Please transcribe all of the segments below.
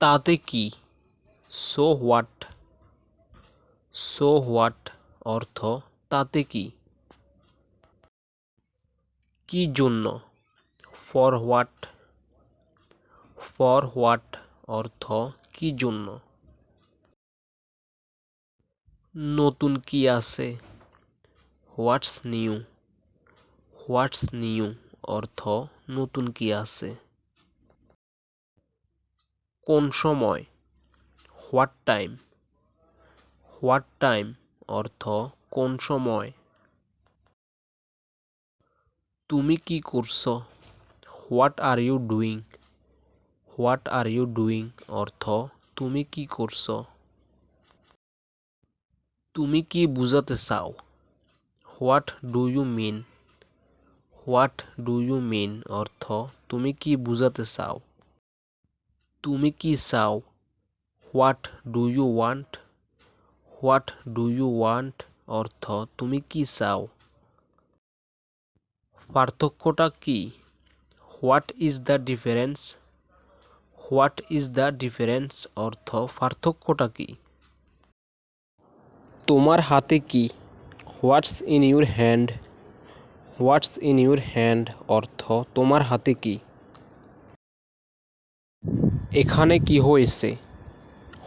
তাতে কি? So what? So what অর্থ তাতে কি? কি জন্য? For what? ফর হোয়াট অর্থ কি জন্য? নতুন কি আছে? What's new? হোয়াটস নিউ অর্থ নতুন কি আছে? কোন সময়? What time? হোয়াট টাইম অর্থ কোন সময়? তুমি কি করছো? What are you doing? What are you doing অর্থ তুমি কি করছো? তুমি কি বুঝাতে চাও? What do you mean? What do you mean অর্থ তুমি কি বুঝাতে চাও? তুমি কি চাও? What do you want? What do you want অর্থ তুমি কি চাও? পার্থক্যটা কি? What is the difference? What is the difference অর্থ পার্থক্যটা কি? তোমার হাতে কি? What's in your hand? What's in your hand অর্থ তোমার হাতে কি? এখানে কি হয়েছে?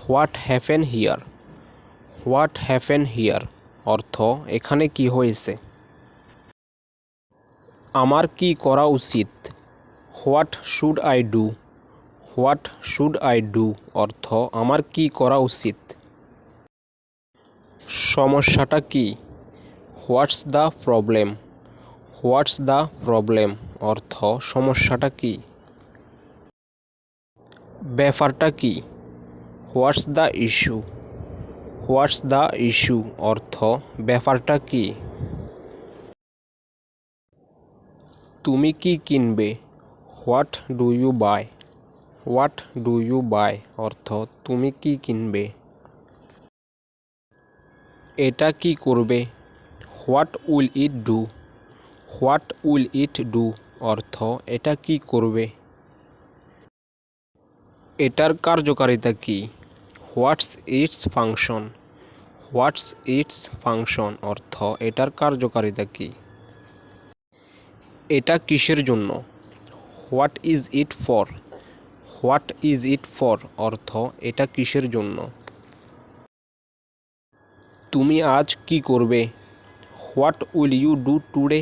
What happen here? What happen here অর্থ এখানে কি হয়েছে? আমার কি করা উচিত? What should I do? What should I do অর্থ আমার কি করা উচিত? সমস্যাটা কি? What's the problem? What's the problem অর্থ সমস্যাটা কি? ব্যাপারটা কি? What's the issue? What's the issue অর্থ ব্যাপারটা কি? তুমি কি কিনবে? What do you buy? What do you buy অর্থ তুমি কি কিনবে? এটা কি করবে? What will it do? What will it do অর্থ এটা কি করবে? এটার কার্যকারিতা কি? What's its function? What's its function অর্থ এটার কার্যকারিতা কি? এটা কিসের জন্য? What is it for? What is it for অর্থ এটা কিসের জন্য? তুমি আজ কি করবে? What will you do today?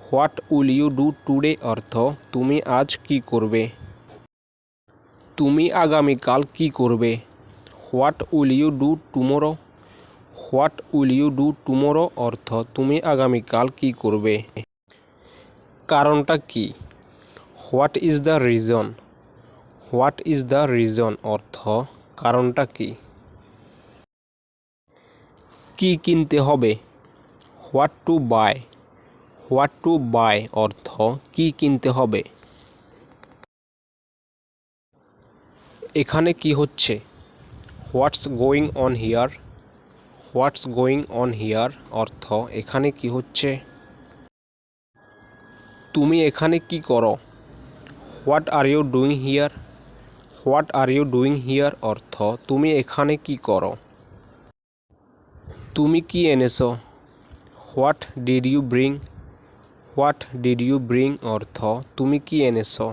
What will you do today অর্থ তুমি আজ কি করবে? তুমি আগামীকাল কি করবে? What will you do tomorrow? What will you do tomorrow অর্থ তুমি আগামীকাল কি করবে? কারণটা কি? What is the reason? What is the reason অর্থ কারণটা কি? কি কিনতে হবে? What to buy? What to buy অর্থ কি কিনতে হবে? এখানে কি হচ্ছে? What's going on here? What's going on here অর্থ এখানে কি হচ্ছে? তুমি এখানে কি করো? What are you doing here? What are you doing here অর্থ তুমি এখানে কি করো? তুমি কি এনেছো? What did you bring? What did you bring অর্থ তুমি কি এনেছো?